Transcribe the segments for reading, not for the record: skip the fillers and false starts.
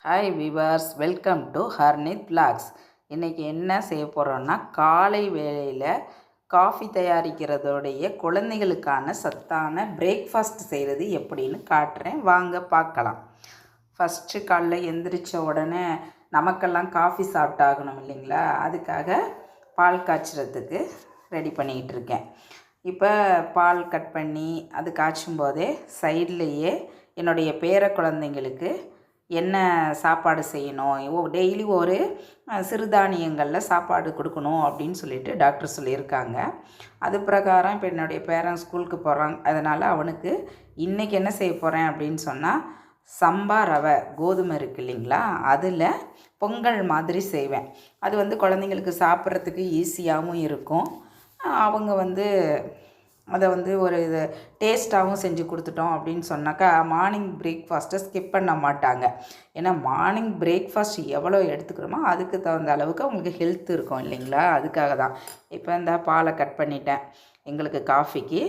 Hi viewers, welcome to ஹர்னித் vlogs. இன்றைக்கி என்ன செய்ய போகிறோன்னா, காலை வேளையில் காஃபி தயாரிக்கிறதோடைய குழந்தைகளுக்கான சத்தான பிரேக்ஃபாஸ்ட் செய்கிறது எப்படின்னு காட்டுறேன், வாங்க பார்க்கலாம். ஃபஸ்ட்டு காலைல எந்திரிச்ச உடனே நமக்கெல்லாம் காஃபி சாப்பிட்டாகணும் இல்லைங்களா, அதுக்காக பால் காய்ச்சறதுக்கு ரெடி பண்ணிக்கிட்டு இருக்கேன். இப்போ பால் கட் பண்ணி அது காய்ச்சும் போதே சைட்லேயே என்னுடைய பேர குழந்தைங்களுக்கு என்ன சாப்பாடு செய்யணும், டெய்லி ஒரு சிறுதானியங்களில் சாப்பாடு கொடுக்கணும் அப்படின்னு சொல்லிட்டு டாக்டர் சொல்லியிருக்காங்க. அது பிரகாரம் இப்போ என்னுடைய பேரன் ஸ்கூலுக்கு போகிறாங்க. அதனால் அவனுக்கு இன்றைக்கி என்ன செய்ய போகிறேன் அப்படின்னு சொன்னால், சம்பா ரவை கோதுமை இருக்குது இல்லைங்களா, அதில் பொங்கல் மாதிரி செய்வேன். அது குழந்தைங்களுக்கு சாப்பிட்றதுக்கு ஈஸியாகவும் இருக்கும். அவங்க அதை ஒரு இது டேஸ்ட்டாகவும் செஞ்சு கொடுத்துட்டோம் அப்படின்னு சொன்னாக்கா மார்னிங் பிரேக்ஃபாஸ்ட்டை ஸ்கிப் பண்ண மாட்டாங்க. ஏன்னா மார்னிங் பிரேக்ஃபாஸ்ட் எவ்வளோ எடுத்துக்கிறோமோ அதுக்கு தகுந்த அளவுக்கு அவங்களுக்கு ஹெல்த் இருக்கும் இல்லைங்களா, அதுக்காக தான். இப்போ இந்த பாலை கட் பண்ணிட்டேன். எங்களுக்கு காஃபிக்கு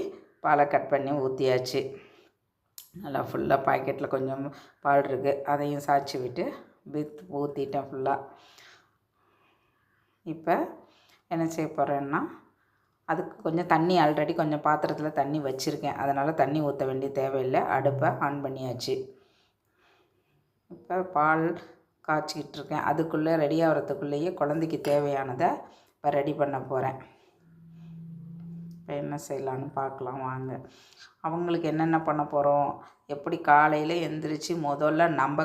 பாலை கட் பண்ணி ஊற்றியாச்சு. நல்லா ஃபுல்லாக பாக்கெட்டில் கொஞ்சம் பால் இருக்குது, அதையும் சாய்ச்சி விட்டு ஊற்றிட்டேன் ஃபுல்லாக. இப்போ என்ன செய்ய போகிறேன்னா, அதுக்கு கொஞ்சம் தண்ணி ஆல்ரெடி கொஞ்சம் பாத்திரத்தில் தண்ணி வச்சுருக்கேன், அதனால் தண்ணி ஊற்ற வேண்டிய தேவையில்லை. அடுப்பை ஆன் பண்ணியாச்சு. இப்போ பால் காய்ச்சிக்கிட்டு இருக்கேன். அதுக்குள்ளே ரெடி ஆகிறதுக்குள்ளேயே குழந்தைக்கு தேவையானதை இப்போ ரெடி பண்ண போகிறேன். இப்போ என்ன செய்யலான்னு பார்க்கலாம் வாங்க. அவங்களுக்கு என்னென்ன பண்ண போகிறோம், எப்படி காலையில் எந்திரிச்சு முதல்ல நம்ம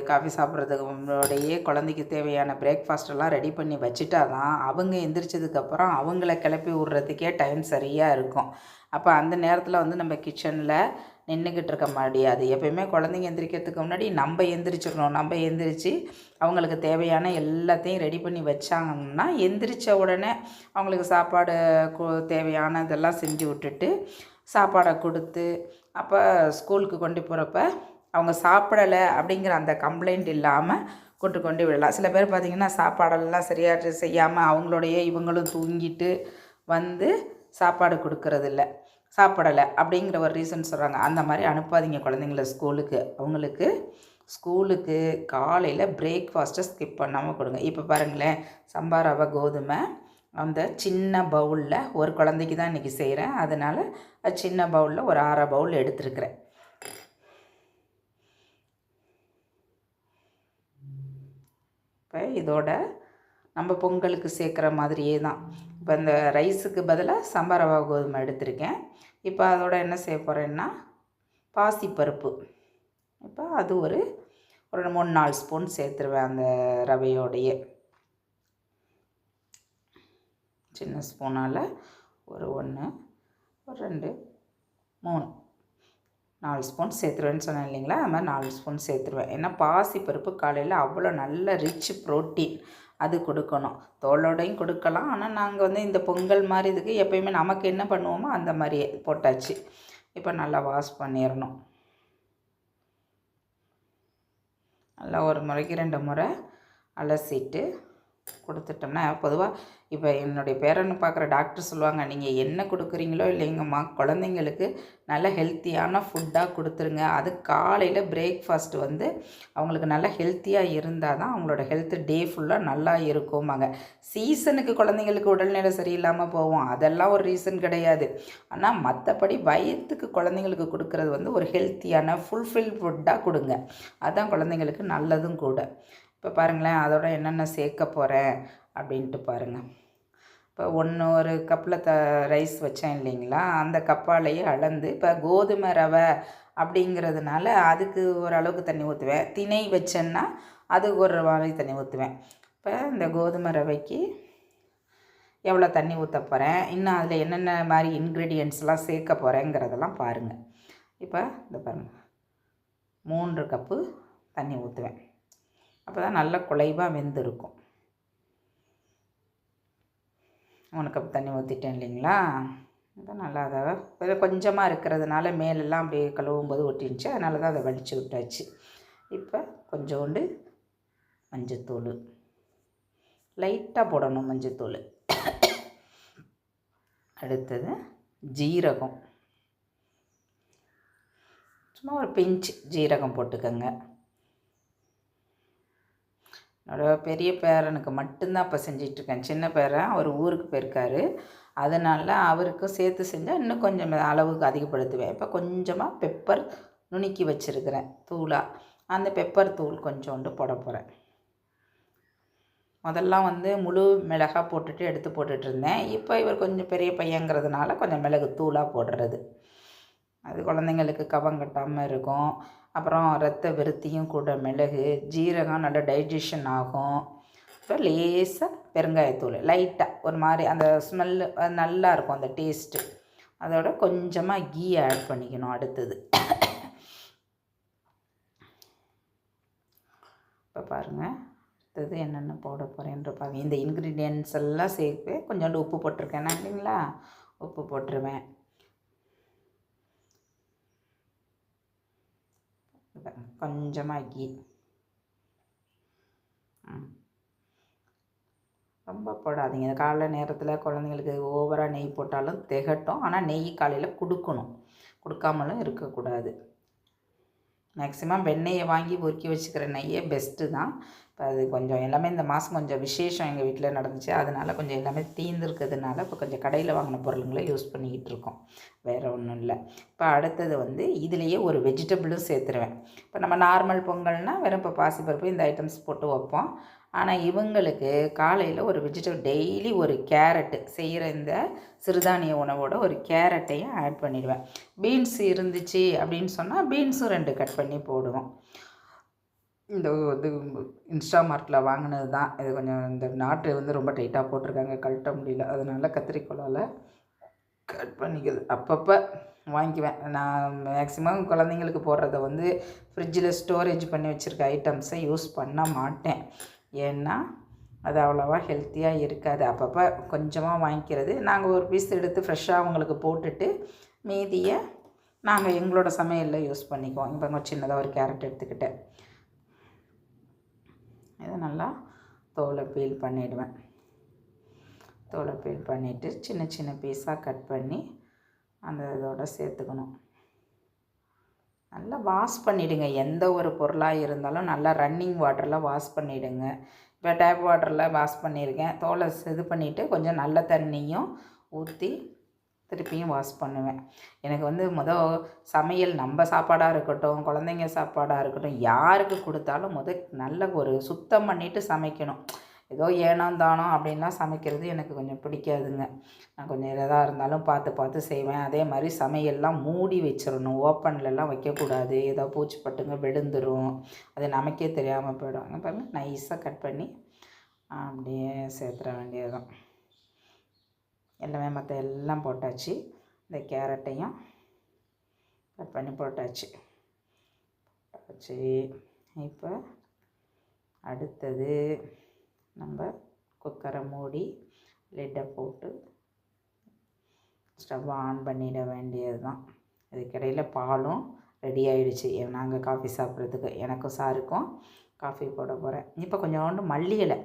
காஃபி சாப்பிட்றதுக்கு முன்னாடியே குழந்தைக்கு தேவையான பிரேக்ஃபாஸ்ட்டெல்லாம் ரெடி பண்ணி வச்சுட்டா தான் அவங்க எந்திரிச்சதுக்கப்புறம் அவங்கள கிளப்பி விட்றதுக்கே டைம் சரியாக இருக்கும். அப்போ அந்த நேரத்தில் நம்ம கிச்சனில் நின்றுக்கிட்டு இருக்க முடியாது. எப்போயுமே குழந்தைங்க எந்திரிக்கிறதுக்கு முன்னாடி நம்ம எந்திரிச்சிடணும். நம்ம எந்திரிச்சு அவங்களுக்கு தேவையான எல்லாத்தையும் ரெடி பண்ணி வச்சாங்கன்னா, எந்திரிச்ச உடனே அவங்களுக்கு சாப்பாடு தேவையான இதெல்லாம் செஞ்சு விட்டுட்டு சாப்பாடை கொடுத்து, அப்போ ஸ்கூலுக்கு கொண்டு போகிறப்ப அவங்க சாப்பிடலை அப்படிங்கிற அந்த கம்ப்ளைண்ட் இல்லாமல் கொண்டு விடலாம். சில பேர் பார்த்திங்கன்னா சாப்பாடெல்லாம் சரியாக செய்யாமல் அவங்களோடைய இவங்களும் தூங்கிட்டு சாப்பாடு கொடுக்கறதில்ல, சாப்பிடலை அப்படிங்கிற ஒரு ரீசன் சொல்கிறாங்க. அந்த மாதிரி அனுப்பாதீங்க குழந்தைங்கள ஸ்கூலுக்கு. அவங்களுக்கு ஸ்கூலுக்கு காலையில் பிரேக்ஃபாஸ்ட்டை ஸ்கிப் பண்ணாமல் கொடுங்க. இப்போ பாருங்களேன், சம்பா ரவை கோதுமை அந்த சின்ன பவுலில் ஒரு குழந்தைக்கு தான் இன்றைக்கி செய்கிறேன், அதனால் சின்ன பவுலில் ஒரு 1/2 பவுல் எடுத்துருக்கிறேன். இப்போ இதோட நம்ம பொங்கலுக்கு சேர்க்குற மாதிரியே தான். இப்போ இந்த ரைஸுக்கு பதிலாக சம்பா ரவா கோதுமை எடுத்திருக்கேன். இப்போ அதோட என்ன செய்ய போகிறேன்னா, பாசிப்பருப்பு. இப்போ அது ஒரு 3-4 ஸ்பூன் சேர்த்துருவேன். அந்த ரவையோடையே சின்ன ஸ்பூனால் ஒரு 1, ஒரு 2, 3, 4 ஸ்பூன் சேர்த்துருவேன்னு சொன்னேன் இல்லைங்களா, அது மாதிரி 4 ஸ்பூன் சேர்த்துருவேன். ஏன்னா பாசிப்பருப்பு காலையில் அவ்வளோ நல்ல ரிச் ப்ரோட்டீன், அது கொடுக்கணும். தோலோடையும் கொடுக்கலாம், ஆனால் நாங்கள் இந்த பொங்கல் மாதிரி இதுக்கு எப்போயுமே நமக்கு என்ன பண்ணுவோமோ அந்த மாதிரியே போட்டாச்சு. இப்போ நல்லா வாஷ் பண்ணிடணும். நல்லா ஒரு முறைக்கு 2 முறை அலசிட்டு கொடுத்துட்டோம்னா, பொதுவாக இப்போ என்னுடைய பேரனை பார்க்குற டாக்டர் சொல்லுவாங்க, நீங்கள் என்ன கொடுக்குறீங்களோ இல்லைங்கம்மா, குழந்தைங்களுக்கு நல்ல ஹெல்த்தியான ஃபுட்டாக கொடுத்துருங்க. அது காலையில் பிரேக்ஃபாஸ்ட் அவங்களுக்கு நல்லா ஹெல்த்தியாக இருந்தால் தான் அவங்களோட ஹெல்த்து டே ஃபுல்லாக நல்லா இருக்குமாங்க. சீசனுக்கு குழந்தைங்களுக்கு உடல்நிலை சரியில்லாமல் போவோம், அதெல்லாம் ஒரு ரீசன் கிடையாது. ஆனால் மற்றபடி வயிற்றுக்கு குழந்தைங்களுக்கு கொடுக்குறது ஒரு ஹெல்த்தியான ஃபுல்ஃபில் ஃபுட்டாக கொடுங்க. அதுதான் குழந்தைங்களுக்கு நல்லதும் கூட. இப்போ பாருங்களேன், அதோட என்னென்ன சேர்க்க போகிறேன் அப்படின்ட்டு பாருங்கள். இப்போ ஒரு கப்பில் ரைஸ் வச்சேன் இல்லைங்களா, அந்த கப்பாலேயே அளந்து, இப்போ கோதுமை ரவை அப்படிங்கிறதுனால அதுக்கு ஓரளவுக்கு தண்ணி ஊற்றுவேன். திணை வச்சேன்னா அதுக்கு ஒரு மாதிரி தண்ணி ஊற்றுவேன். இப்போ இந்த கோதுமை ரவைக்கு எவ்வளோ தண்ணி ஊற்ற போகிறேன், இன்னும் அதில் என்னென்ன மாதிரி இன்க்ரீடியன்ட்ஸ்லாம் சேர்க்க போகிறேங்கிறதெல்லாம் பாருங்கள். இப்போ இந்த பாருங்கள், 3 கப்பு தண்ணி ஊற்றுவேன். அப்போ தான் நல்லா குழைவாக வெந்திருக்கும். 3 கப் தண்ணி ஊற்றிட்டேன் இல்லைங்களா, இப்போ நல்லா அதை கொஞ்சமாக இருக்கிறதுனால மேலெல்லாம் அப்படியே கழுவும் போது ஒட்டிருந்துச்சு, அதனால தான் அதை வலிச்சு விட்டாச்சு. இப்போ கொஞ்சோண்டு மஞ்சத்தூள் லைட்டாக போடணும், மஞ்சத்தூள். அடுத்தது ஜீரகம், சும்மா ஒரு பிஞ்ச் ஜீரகம் போட்டுக்கோங்க. பெரிய பேரனுக்கு மட்டும்தான் இப்போ செஞ்சிட்ருக்கேன். சின்ன பேரன் அவர் ஊருக்கு போயிருக்காரு. அதனால் அவருக்கும் சேர்த்து செஞ்சால் இன்னும் கொஞ்சம் அளவுக்கு அதிகப்படுத்துவேன். இப்போ கொஞ்சமாக பெப்பர் நுணுக்கி வச்சுருக்கிறேன் தூளாக. அந்த பெப்பர் தூள் கொஞ்சோண்டு போட போகிறேன். முதல்லாம் வந்து முழு மிளகாய் போட்டுட்டு எடுத்து போட்டுட்ருந்தேன். இப்போ இவர் கொஞ்சம் பெரிய பையங்கிறதுனால கொஞ்சம் மிளகு தூளாக போடுறது. அது குழந்தைங்களுக்கு கபம் கட்டாமல் இருக்கும். அப்புறம் ரத்த விருத்தியும் கூட மிளகு, ஜீரகம் நல்லா டைஜஷன் ஆகும். இப்போ லேசாக பெருங்காயத்தூள் லைட்டாக ஒரு மாதிரி அந்த ஸ்மெல்லு நல்லா இருக்கும் அந்த டேஸ்ட்டு. அதோட கொஞ்சமாக கீ ஆட் பண்ணிக்கணும் அடுத்தது. இப்போ பாருங்கள் அடுத்தது என்னென்ன போட போகிறேன்ற பாருங்கள். இந்த இன்க்ரீடியன்ட்ஸ் எல்லாம் சேர்த்து கொஞ்சோண்டு உப்பு போட்டிருக்கேன் நான் இல்லைங்களா, உப்பு போட்டுருவேன். கொஞ்சமாக கீ, ரொம்ப போடாதீங்க. காலைல நேரத்தில் குழந்தைங்களுக்கு ஓவராக நெய் போட்டாலும் திகட்டும். ஆனால் நெய் காலையில் கொடுக்கணும், கொடுக்காமலும் இருக்கக்கூடாது. மேக்ஸிமம் வெண்ணெயை வாங்கி உருக்கி வச்சுக்கிற நெய்யே பெஸ்ட்டு தான். இப்போ அது கொஞ்சம் எல்லாமே இந்த மாதம் கொஞ்சம் விசேஷம் எங்கள் வீட்டில் நடந்துச்சு. அதனால் கொஞ்சம் எல்லாமே தீர்ந்துருக்கிறதுனால இப்போ கொஞ்சம் கடையில் வாங்கின பொருளுங்களை யூஸ் பண்ணிக்கிட்டு இருக்கோம். வேறு ஒன்றும் இல்லை. இப்போ அடுத்தது வந்து இதுலேயே ஒரு வெஜிடபிளும் சேர்த்துருவேன். இப்போ நம்ம நார்மல் பொங்கல்னால் வெறும் இப்போ பாசிப்பருப்பு இந்த ஐட்டம்ஸ் போட்டு வைப்போம். ஆனால் இவங்களுக்கு காலையில் ஒரு வெஜிடபிள் டெய்லி ஒரு கேரட்டு செய்கிற இந்த சிறுதானிய உணவோட ஒரு கேரட்டையும் ஆட் பண்ணிடுவேன். பீன்ஸ் இருந்துச்சு அப்படின்னு சொன்னால் பீன்ஸும் 2 கட் பண்ணி போடுவோம். இந்த இது இன்ஸ்டாமார்ட்டில் வாங்கினது தான். இது கொஞ்சம் இந்த நாட்டு வந்து ரொம்ப டைட்டாக போட்டிருக்காங்க, கழட்ட முடியல. அதனால் கத்திரிக்கோலால் கட் பண்ணிக்கிறது. அப்பப்போ வாங்கிக்குவேன். நான் மேக்ஸிமம் குழந்தைங்களுக்கு போடுறத வந்து ஃப்ரிட்ஜில் ஸ்டோரேஜ் பண்ணி வச்சுருக்க ஐட்டம்ஸை யூஸ் பண்ண மாட்டேன். ஏன்னா அது அவ்வளோவா ஹெல்த்தியாக இருக்காது. அப்பப்போ கொஞ்சமாக வாங்கிக்கிறது. நாங்கள் ஒரு பீஸ் எடுத்து ஃப்ரெஷ்ஷாக அவங்களுக்கு போட்டுட்டு மீதியை நாங்கள் எங்களோட சமையலில் யூஸ் பண்ணிக்குவோம். இப்போ கொஞ்சம் சின்னதாக ஒரு கேரட் எடுத்துக்கிட்டேன். இதை நல்லா தோலை பீல் பண்ணிவிடுவேன். தோலை பீல் பண்ணிவிட்டு சின்ன சின்ன பீஸாக கட் பண்ணி அந்த இதோட சேர்த்துக்கணும். நல்லா வாஷ் பண்ணிவிடுங்க. எந்த ஒரு பொருளாக இருந்தாலும் நல்லா ரன்னிங் வாட்டரில் வாஷ் பண்ணிவிடுங்க. இப்போ டேப் வாட்டரில் வாஷ் பண்ணியிருக்கேன். தோலை இது பண்ணிவிட்டு கொஞ்சம் நல்ல தண்ணியும் ஊற்றி திருப்பியும் வாஷ் பண்ணுவேன். எனக்கு வந்து சமையல் நம்ம சாப்பாடாக இருக்கட்டும், குழந்தைங்க சாப்பாடாக இருக்கட்டும், யாருக்கு கொடுத்தாலும் நல்ல ஒரு சுத்தம் பண்ணிவிட்டு சமைக்கணும். ஏதோ ஏனோ தானோ அப்படின்லாம் சமைக்கிறது எனக்கு கொஞ்சம் பிடிக்காதுங்க. நான் கொஞ்சம் எதாக இருந்தாலும் பார்த்து செய்வேன். அதே மாதிரி சமையல்லாம் மூடி வச்சிடணும், ஓப்பன்லலாம் வைக்கக்கூடாது. ஏதோ பூச்சி பட்டுங்க விழுந்துடும், அது நமக்கே தெரியாமல் போயிடும். அங்கே பாருங்கள் நைஸாக கட் பண்ணி அப்படியே சேர்த்துற வேண்டியதுதான். எல்லாமே மற்ற எல்லாம் போட்டாச்சு. இந்த கேரட்டையும் கட் பண்ணி போட்டாச்சு. இப்போ அடுத்தது நம்ம குக்கரை மூடி லிட்டை போட்டு ஸ்டவ்வை ஆன் பண்ணிட வேண்டியது தான். இதுக்கிடையில் பாலும் ரெடி ஆகிடுச்சு நாங்கள் காஃபி சாப்பிட்றதுக்கு. எனக்கும் சாருக்கும் காஃபி போட போகிறேன். இப்போ கொஞ்சோண்டு மல்லி இலை,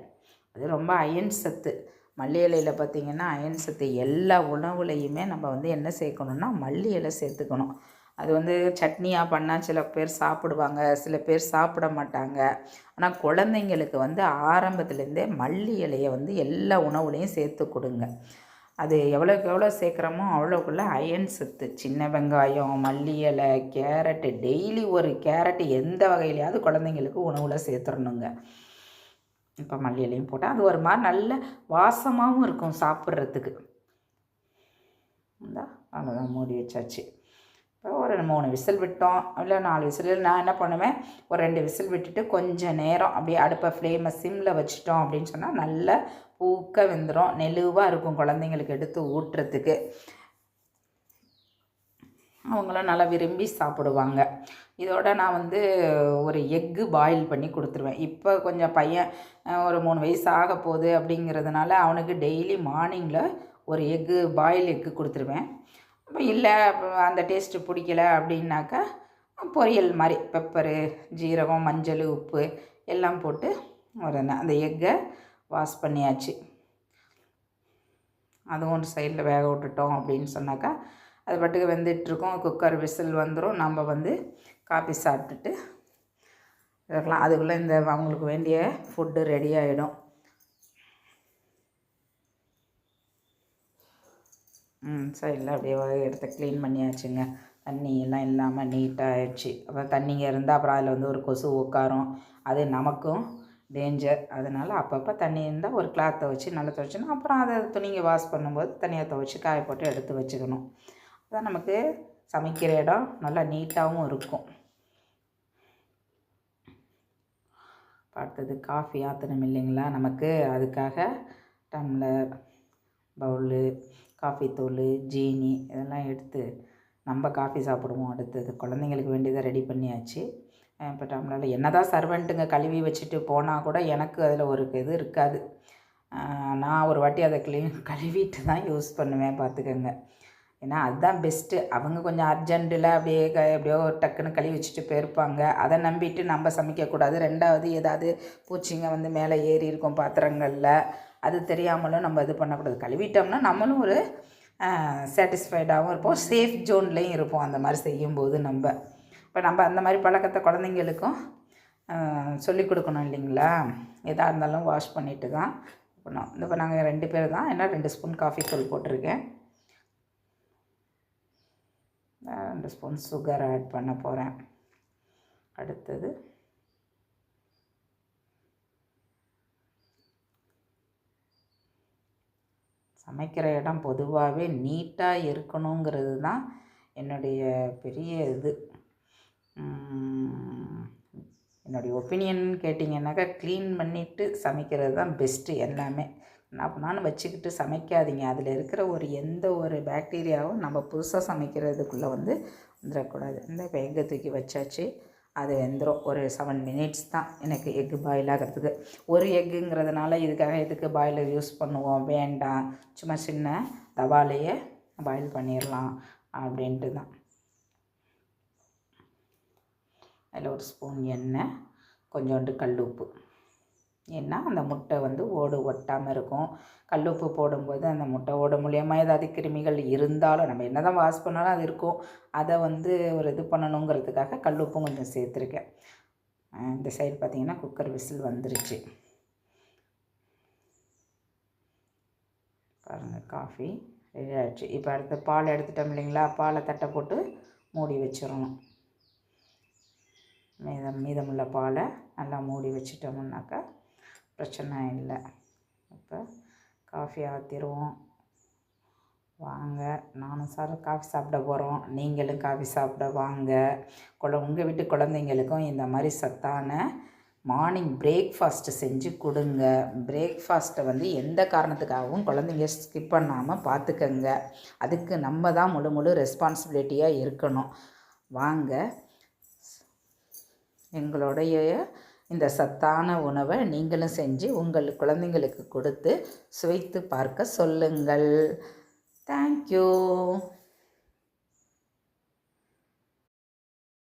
அது ரொம்ப அயன் சத்து. மல்லி இலையில் பார்த்திங்கன்னா அயன் சத்து. எல்லா உணவுலையுமே நம்ம வந்து என்ன சேர்க்கணுன்னா மல்லி இலை சேர்த்துக்கணும். அது வந்து சட்னியாக பண்ணால் சில பேர் சாப்பிடுவாங்க, சில பேர் சாப்பிட மாட்டாங்க. ஆனால் குழந்தைங்களுக்கு வந்து ஆரம்பத்துலேருந்தே மல்லி இலையை வந்து எல்லா உணவுலையும் சேர்த்து கொடுங்க. அது எவ்வளோக்கு எவ்வளோ சேர்க்குறோமோ அவ்வளோக்குள்ள அயன் சத்து. சின்ன வெங்காயம், மல்லி இலை, கேரட்டு, டெய்லி ஒரு கேரட்டு எந்த வகையிலையாவது குழந்தைங்களுக்கு உணவில் சேர்த்துடணுங்க. இப்போ மல்லி இலையும் போட்டால் அது ஒரு மாதிரி நல்ல வாசமாகவும் இருக்கும் சாப்பிட்றதுக்கு. இந்த அவ்வளோதான், மூடி வச்சாச்சு. இப்போ ஒரு 3 விசில் விட்டோம், இல்லை 4 விசில். நான் என்ன பண்ணுவேன், ஒரு 2 விசில் விட்டுட்டு கொஞ்சம் நேரம் அப்படியே அடுப்பை ஃப்ளேமை சிம்மில் வச்சிட்டோம் அப்படின்னு சொன்னால் நல்லா பூக்க வெந்துடும், நெலுவாக இருக்கும் குழந்தைங்களுக்கு எடுத்து ஊட்டுறதுக்கு. அவங்களும் நல்லா விரும்பி சாப்பிடுவாங்க. இதோட நான் வந்து ஒரு எக்கு பாயில் பண்ணி கொடுத்துருவேன். இப்போ கொஞ்சம் பையன் ஒரு 3 வயசு ஆக போகுது அப்படிங்கிறதுனால அவனுக்கு டெய்லி மார்னிங்கில் ஒரு பாயில் எக்கு கொடுத்துருவேன். இப்போ இல்லை அந்த டேஸ்ட்டு பிடிக்கல அப்படின்னாக்கா பொரியல் மாதிரி பெப்பரு, ஜீரகம், மஞ்சள், உப்பு எல்லாம் போட்டு அந்த எக்கை வாஷ் பண்ணியாச்சு. அதுவும் ஒரு சைடில் வேக விட்டுட்டோம் அப்படின்னு சொன்னாக்கா அது பாட்டுக்கு வெந்துட்டுருக்கோம். குக்கர் விசில் வந்துடும். நம்ம வந்து காஃபி சாப்பிட்டுட்டு இருக்கலாம். அதுக்குள்ளே இந்த அவங்களுக்கு வேண்டிய ஃபுட்டு ரெடி ஆகிடும். சைடில் அப்படியே எடுத்து க்ளீன் பண்ணியாச்சுங்க. தண்ணி எல்லாம் இல்லாமல் நீட்டாக ஆயிடுச்சு. அப்புறம் தண்ணிங்க இருந்தால் அப்புறம் அதில் வந்து ஒரு கொசு உட்காரும், அது நமக்கும் டேஞ்சர். அதனால் அப்பப்போ தண்ணி இருந்தால் ஒரு கிளாத்தை வச்சு நல்லா துவைச்சினா அப்புறம் அதை துணிங்க வாஷ் பண்ணும்போது தனியாக துவைச்சி காய போட்டு எடுத்து வச்சுக்கணும். அதான் நமக்கு சமைக்கிற இடம் நல்லா நீட்டாகவும் இருக்கும். அடுத்தது காஃபி ஆற்றணும் இல்லைங்களா நமக்கு. அதுக்காக டம்ளர், பவுலு, காஃபி தூள், ஜீனி இதெல்லாம் எடுத்து நம்ம காஃபி சாப்பிடுவோம். அடுத்தது குழந்தைங்களுக்கு வேண்டியதை ரெடி பண்ணியாச்சு. இப்போ டம்ளரில் என்ன தான் சர்வெண்ட்டுங்க கழுவி வச்சுட்டு போனால் கூட எனக்கு அதில் ஒரு இது இருக்காது. நான் ஒரு வாட்டி அதை கழுவிட்டு தான் யூஸ் பண்ணுவேன் பார்த்துக்கோங்க. ஏன்னா அதுதான் பெஸ்ட்டு. அவங்க கொஞ்சம் அர்ஜென்ட்டில் அப்படியே எப்படியோ டக்குன்னு கழுவி வச்சுட்டு போயிருப்பாங்க. அதை நம்பிட்டு நம்ம சமைக்கக்கூடாது. ரெண்டாவது ஏதாவது பூச்சிங்க வந்து மேலே ஏறி இருக்கும் பாத்திரங்களில், அது தெரியாமலும் நம்ம இது பண்ணக்கூடாது. கழுவிட்டோம்னா நம்மளும் ஒரு சாட்டிஸ்ஃபைடாகவும் இருப்போம், சேஃப் ஜோன்லேயும் இருப்போம் அந்த மாதிரி செய்யும்போது. இப்போ நம்ம அந்த மாதிரி பழக்கத்தை குழந்தைங்களுக்கும் சொல்லிக் கொடுக்கணும் இல்லைங்களா. எதாக இருந்தாலும் வாஷ் பண்ணிவிட்டு தான் பண்ணோம். இப்போ நாங்கள் 2 பேர் தான், ஏன்னா 2 ஸ்பூன் காஃபி தூள் போட்டிருக்கேன். 2 ஸ்பூன் சுகர் ஆட் பண்ண போகிறேன். அடுத்தது சமைக்கிற இடம் பொதுவாகவே நீட்டாக இருக்கணுங்கிறது தான் என்னுடைய பெரிய இது. என்னுடைய ஒப்பீனியன் கேட்டிங்கன்னாக்கா க்ளீன் பண்ணிவிட்டு சமைக்கிறது தான் பெஸ்ட்டு. எல்லாமே என்ன பண்ணாலும் வச்சுக்கிட்டு சமைக்காதீங்க. அதில் இருக்கிற எந்த ஒரு பாக்டீரியாவும் நம்ம புதுசாக சமைக்கிறதுக்குள்ளே வந்துடக்கூடாது. இந்த இப்போ எக்கை தூக்கி வச்சாச்சு, அது வெந்துடும். ஒரு 7 மினிட்ஸ் தான் எனக்கு எக்கு பாயில் ஆகிறதுக்கு. ஒரு எக்குங்கிறதுனால எதுக்கு பாயிலர் யூஸ் பண்ணுவோம், வேண்டாம், சும்மா சின்ன தவாலையே பாயில் பண்ணிடலாம் அப்படின்ட்டு தான். அதில் ஒரு ஸ்பூன் எண்ணெய், கொஞ்சோண்டு கல் உப்பு. ஏன்னா அந்த முட்டை ஓடு ஒட்டாமல் இருக்கும். கல் உப்பு போடும்போது அந்த முட்டை ஓடு மூலியமாக ஏதாவது கிருமிகள் இருந்தாலும் நம்ம என்ன தான் வாஷ் பண்ணாலும் அது இருக்கும். அதை ஒரு இது பண்ணணுங்கிறதுக்காக கல் உப்பும் கொஞ்சம் சேர்த்துருக்கேன். இந்த சைடு பார்த்திங்கன்னா குக்கர் விசில் வந்துருச்சு. பாருங்கள், காஃபி ரெடி ஆகிடுச்சு. இப்போ அடுத்து பால் எடுத்துட்டோம் இல்லைங்களா, பாலை தட்டை போட்டு மூடி வச்சிடணும். மீதமுள்ள பாலை நல்லா மூடி வச்சிட்டோம்னாக்கா பிரச்சனை இல்லை. இப்போ காஃபி ஆற்றிடுவோம். வாங்க, நானும் காஃபி சாப்பிட போகிறோம், நீங்களும் காஃபி சாப்பிட வாங்க. உங்கள் வீட்டு குழந்தைங்களுக்கும் இந்த மாதிரி சத்தான மார்னிங் பிரேக்ஃபாஸ்ட்டு செஞ்சு கொடுங்க. பிரேக்ஃபாஸ்ட்டை எந்த காரணத்துக்காகவும் குழந்தைங்க ஸ்கிப் பண்ணாமல் பார்த்துக்கங்க. அதுக்கு நம்ம தான் முழு ரெஸ்பான்சிபிலிட்டியாக இருக்கணும். வாங்க, எங்களுடைய இந்த சத்தான உணவை நீங்களும் செஞ்சு உங்கள் குழந்தைங்களுக்கு கொடுத்து சுவைத்து பார்க்க சொல்லுங்கள். தேங்க்யூ.